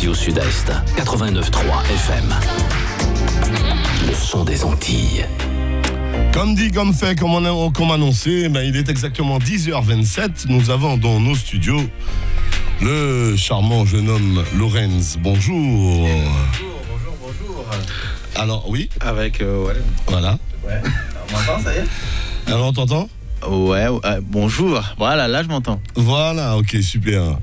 Radio Sud-Est, 89.3 FM. Le son des Antilles. Comme dit, comme fait, comme annoncé, il est exactement 10h27. Nous avons dans nos studios le charmant jeune homme Lorenz. Bonjour. Bonjour. Alors, oui. Avec, ouais. Voilà. Ouais. On m'entend, ça y est? Alors, on t'entend? Ouais, bonjour. Voilà, là, je m'entends. Voilà, ok, super.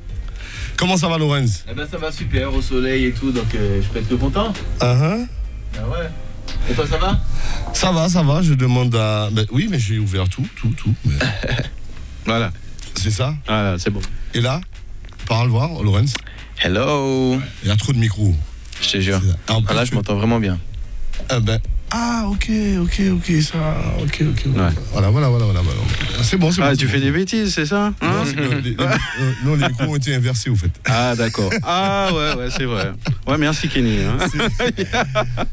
Comment ça va, Lorenz? Eh ben, ça va super, au soleil et tout, donc je peux être que content. Ah ouais. Et toi, ça va? Ça va, je demande à... oui, mais j'ai ouvert tout. Mais... Voilà. C'est ça? Voilà, c'est bon. Et là, parle voir, Lorenz. Hello. Il y a trop de micros. Je te jure. Là, je m'entends vraiment bien. Ok, ça, ok. Ouais. Voilà. C'est bon. Tu fais des bêtises, c'est ça, hein? Non, les micros ont été inversés, au fait. Ah, d'accord. Ah, ouais, c'est vrai. Ouais, merci, Kenny. Hein.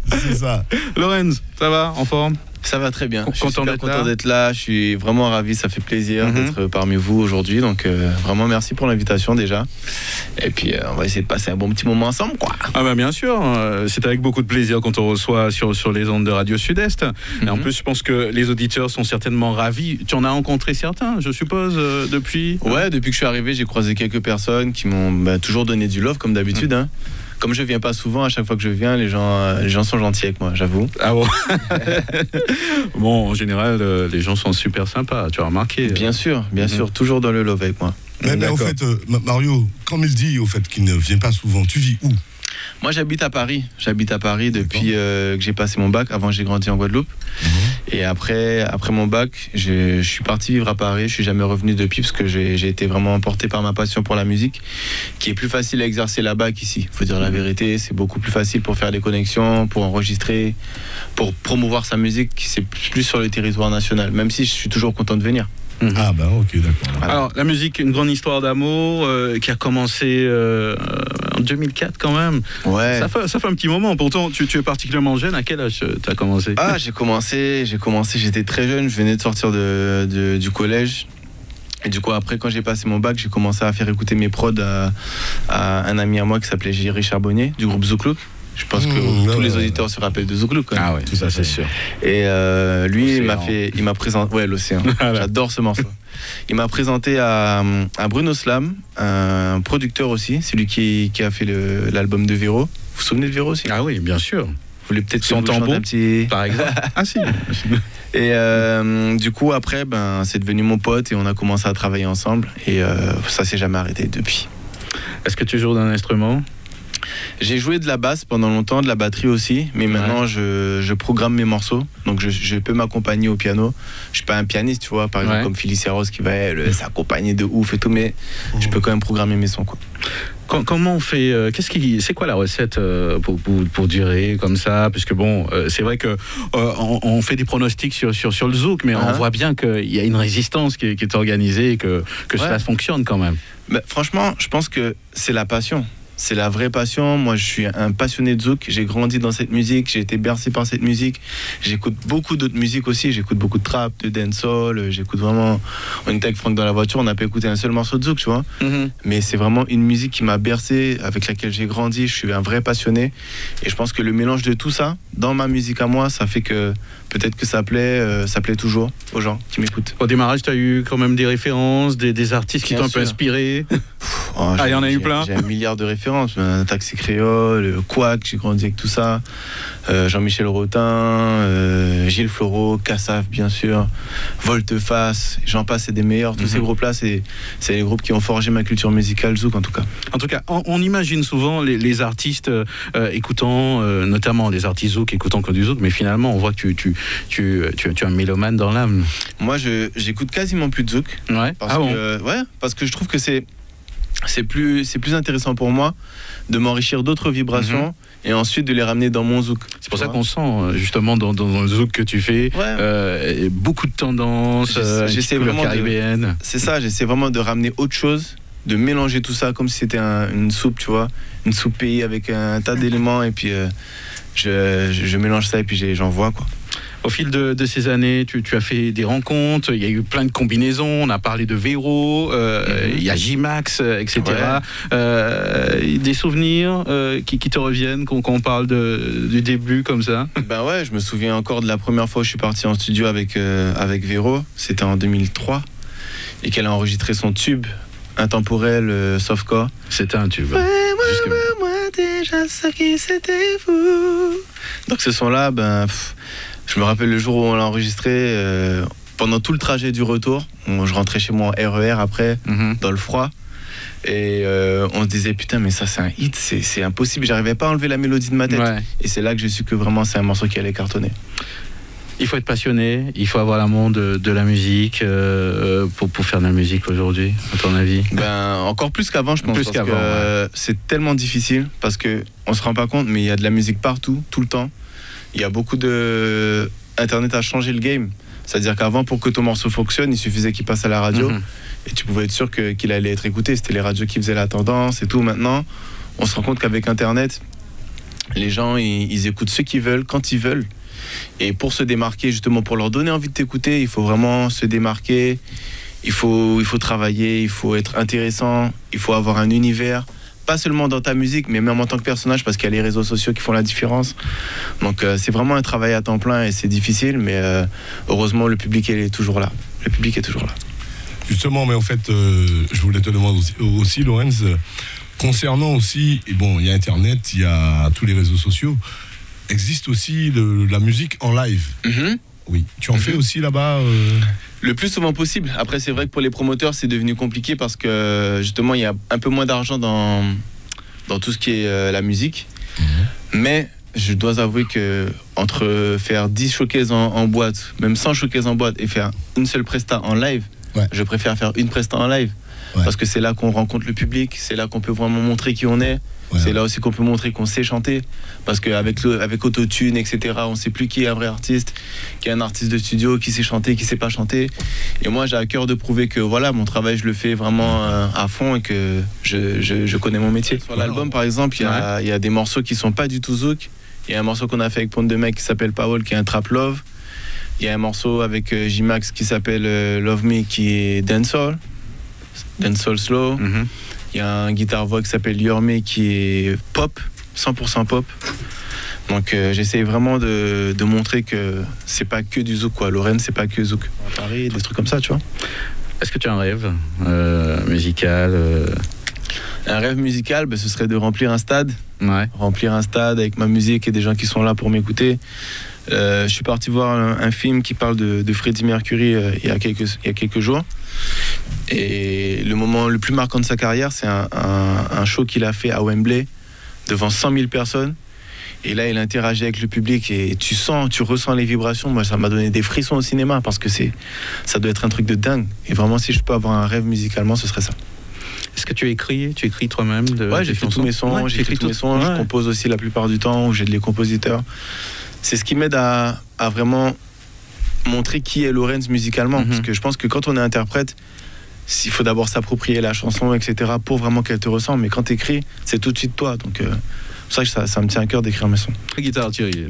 C'est ça. Lorenz, ça va, en forme? Ça va très bien. Je suis Content d'être là. Je suis vraiment ravi. Ça fait plaisir d'être parmi vous aujourd'hui. Donc, vraiment, merci pour l'invitation déjà. Et puis, on va essayer de passer un bon petit moment ensemble, quoi. Ah, bah, bien sûr. C'est avec beaucoup de plaisir qu'on te reçoit sur les ondes de Radio Sud-Est. Et en plus, je pense que les auditeurs sont certainement ravis. Tu en as rencontré certains, je suppose, depuis? Ouais, depuis que je suis arrivé, j'ai croisé quelques personnes qui m'ont toujours donné du love, comme d'habitude. Hein. Comme je viens pas souvent, à chaque fois que je viens, les gens sont gentils avec moi, j'avoue. Ah bon? Bon, en général, les gens sont super sympas, tu as remarqué? Bien sûr, toujours dans le love avec moi. Mais au fait, Mario, comme il dit au fait qu'il ne vient pas souvent, tu vis où? Moi, j'habite à Paris. Depuis que j'ai passé mon bac. Avant, j'ai grandi en Guadeloupe. Et après mon bac, je suis parti vivre à Paris. Je suis jamais revenu depuis parce que j'ai été vraiment emporté par ma passion pour la musique, qui est plus facile à exercer là-bas qu'ici. Faut dire la vérité, c'est beaucoup plus facile pour faire des connexions, pour enregistrer, pour promouvoir sa musique. C'est plus sur le territoire national. Même si je suis toujours content de venir. Ah ok, d'accord. Alors, la musique, une grande histoire d'amour qui a commencé en 2004 quand même. Ouais. Ça fait un petit moment. Pourtant, tu es particulièrement jeune. À quel âge tu as commencé? Ah, j'ai commencé, j'étais très jeune. Je venais de sortir du collège. Et du coup, après, quand j'ai passé mon bac, j'ai commencé à faire écouter mes prods à un ami à moi qui s'appelait Jerry Charbonnier, du groupe Zouklouk. Je pense que tous les auditeurs se rappellent de Zouklouk. Ah ouais, tout ça c'est sûr. Et lui, il m'a présenté... Ouais, l'océan. J'adore ce morceau. Il m'a présenté à Bruno Slam, un producteur aussi. C'est lui qui a fait l'album de Véro. Vous vous souvenez de Véro aussi? Ah oui, bien sûr. Vous voulez peut-être Sans tambour, un petit... par exemple. Ah si. Et du coup, après, c'est devenu mon pote et on a commencé à travailler ensemble. Et ça s'est jamais arrêté depuis. Est-ce que tu joues d'un instrument? J'ai joué de la basse pendant longtemps, de la batterie aussi, mais maintenant je programme mes morceaux, donc je peux m'accompagner au piano. Je suis pas un pianiste, tu vois, par exemple comme Phyllis Serros qui va s'accompagner de ouf et tout, mais je peux quand même programmer mes sons, quoi. Comment on fait c'est quoi la recette pour durer comme ça? Parce que bon, c'est vrai que on fait des pronostics sur le zouk, mais on voit bien qu'il y a une résistance qui est organisée et que cela fonctionne quand même. Franchement, je pense que c'est la passion. C'est la vraie passion. Moi, je suis un passionné de zouk. J'ai grandi dans cette musique. J'ai été bercé par cette musique. J'écoute beaucoup d'autres musiques aussi. J'écoute beaucoup de trap, de dancehall. J'écoute vraiment... On était avec Franck dans la voiture. On n'a pas écouté un seul morceau de zouk, tu vois. Mais c'est vraiment une musique qui m'a bercé, avec laquelle j'ai grandi. Je suis un vrai passionné. Et je pense que le mélange de tout ça, dans ma musique à moi, ça fait que peut-être que ça plaît toujours aux gens qui m'écoutent. Au démarrage, tu as eu quand même des références, des artistes qui t'ont un peu inspiré? Il y en a eu plein. J'ai un milliard de références. Un Taxi Créole, Quack, j'ai grandi avec tout ça. Jean-Michel Rotin, Gilles Floro, Cassaf, bien sûr. Volte-Face, j'en passe, c'est des meilleurs. Tous ces groupes-là, c'est les groupes qui ont forgé ma culture musicale zouk, en tout cas. En tout cas, on imagine souvent les artistes écoutant, notamment les artistes zouk écoutant que du zouk, mais finalement, on voit que tu es un mélomane dans l'âme. Moi, j'écoute quasiment plus de zouk. Ouais. Parce que je trouve que c'est plus intéressant pour moi de m'enrichir d'autres vibrations et ensuite de les ramener dans mon zouk. C'est pour ça qu'on sent justement dans le zouk que tu fais beaucoup de tendances, j'essaie vraiment caribéenne. C'est ça, j'essaie vraiment de ramener autre chose, de mélanger tout ça comme si c'était une soupe, tu vois, une soupe pays avec un tas d'éléments et puis je mélange ça et puis j'envoie, quoi. Au fil de ces années, tu as fait des rencontres, il y a eu plein de combinaisons, on a parlé de Véro, il y a J-Max, etc. Ouais. Des souvenirs qui te reviennent quand on parle du début comme ça? Ben ouais, je me souviens encore de la première fois où je suis parti en studio avec Véro, c'était en 2003, et qu'elle a enregistré son tube intemporel Softcore. C'était un tube. Moi déjà ce qui c'était fou. Donc ce son-là, je me rappelle le jour où on l'a enregistré, pendant tout le trajet du retour, je rentrais chez moi en RER après, dans le froid, et on se disait putain mais ça c'est un hit, c'est impossible, j'arrivais pas à enlever la mélodie de ma tête. Ouais. Et c'est là que j'ai su que vraiment c'est un morceau qui allait cartonner. Il faut être passionné, il faut avoir l'amour de la musique pour faire de la musique aujourd'hui, à ton avis? Encore plus qu'avant, je pense. Plus qu'avant, ouais. C'est tellement difficile parce qu'on se rend pas compte, mais il y a de la musique partout, tout le temps. Il y a beaucoup de... Internet a changé le game. C'est-à-dire qu'avant, pour que ton morceau fonctionne, il suffisait qu'il passe à la radio et tu pouvais être sûr qu'il allait être écouté. C'était les radios qui faisaient la tendance et tout. Maintenant, on se rend compte qu'avec Internet, les gens, ils écoutent ce qu'ils veulent, quand ils veulent. Et pour se démarquer, justement, pour leur donner envie de t'écouter, il faut vraiment se démarquer, il faut travailler, il faut être intéressant, il faut avoir un univers, pas seulement dans ta musique, mais même en tant que personnage, parce qu'il y a les réseaux sociaux qui font la différence. Donc c'est vraiment un travail à temps plein et c'est difficile, mais heureusement, le public est toujours là. Le public est toujours là. Justement, mais en fait, je voulais te demander aussi Lorenz, concernant aussi, et bon, il y a Internet, il y a tous les réseaux sociaux, existe aussi la musique en live. Oui. Tu en fais aussi là-bas Le plus souvent possible. Après, c'est vrai que pour les promoteurs, c'est devenu compliqué parce que justement, il y a un peu moins d'argent dans tout ce qui est la musique. Mais je dois avouer que entre faire 10 showcases en boîte, même 100 showcases en boîte et faire une seule presta en live, je préfère faire une presta en live. Parce que c'est là qu'on rencontre le public, c'est là qu'on peut vraiment montrer qui on est. C'est là aussi qu'on peut montrer qu'on sait chanter. Parce qu'avec autotune, etc., on ne sait plus qui est un vrai artiste, qui est un artiste de studio, qui sait chanter, qui ne sait pas chanter. Et moi, j'ai à cœur de prouver que voilà, mon travail, je le fais vraiment à fond et que je connais mon métier. Sur l'album, par exemple, il y a des morceaux qui ne sont pas du tout zouk. Il y a un morceau qu'on a fait avec Pont de Mec qui s'appelle Paul, qui est un trap love. Il y a un morceau avec J-Max qui s'appelle Love Me, qui est dancehall slow. Il y a un guitare-voix qui s'appelle Yorme qui est pop, 100% pop. Donc j'essaye vraiment de montrer que c'est pas que du zouk, quoi. Lorraine, c'est pas que zouk. À Paris, des trucs comme ça, tu vois. Est-ce que tu as un rêve musical Un rêve musical, ce serait de remplir un stade. Remplir un stade avec ma musique et des gens qui sont là pour m'écouter. Je suis parti voir un film qui parle de Freddie Mercury il y a quelques jours. Et le moment le plus marquant de sa carrière, c'est un show qu'il a fait à Wembley devant 100 000 personnes. Et là, il interagit avec le public et tu ressens les vibrations. Moi, ça m'a donné des frissons au cinéma parce que ça doit être un truc de dingue. Et vraiment, si je peux avoir un rêve musicalement, ce serait ça. Est-ce que tu écris toi-même? Ouais, j'écris tous mes sons. Je compose aussi la plupart du temps, où j'ai des compositeurs. C'est ce qui m'aide à vraiment montrer qui est Lorenz musicalement. Parce que je pense que quand on est interprète, il faut d'abord s'approprier la chanson, etc., pour vraiment qu'elle te ressemble. Mais quand tu écris, c'est tout de suite toi. Donc c'est pour ça que ça me tient à cœur d'écrire mes sons. La guitare, Thierry.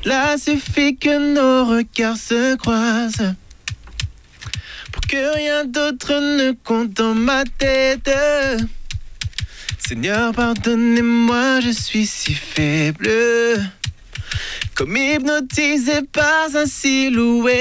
Là, suffit que nos regards se croisent pour que rien d'autre ne compte dans ma tête. Seigneur, pardonnez-moi, je suis si faible, comme hypnotisé par sa silhouette.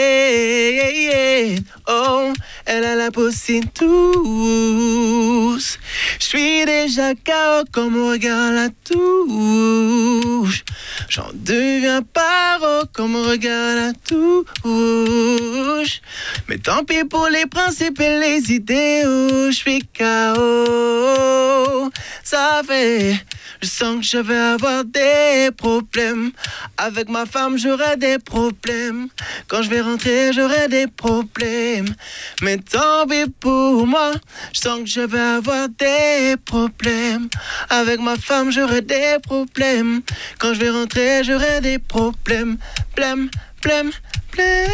Oh, elle a la peau si douce. Je suis déjà KO quand mon regard la touche. J'en deviens paro quand mon regard la touche. Mais tant pis pour les principes et les idéaux. Je suis KO. Ça fait... Je sens que je vais avoir des problèmes. Avec ma femme, j'aurai des problèmes. Quand je vais rentrer, j'aurai des problèmes. Mais tant pis pour moi. Je sens que je vais avoir des problèmes. Avec ma femme, j'aurai des problèmes. Quand je vais rentrer, j'aurai des problèmes. Blême, blême, blême.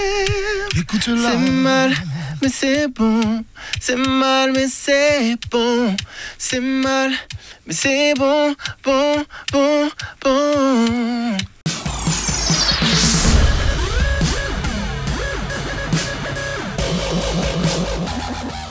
Écoute-la. C'est mal, mais c'est bon. C'est mal, mais c'est bon. C'est mal, mais c'est bon, bon, bon, bon. FM.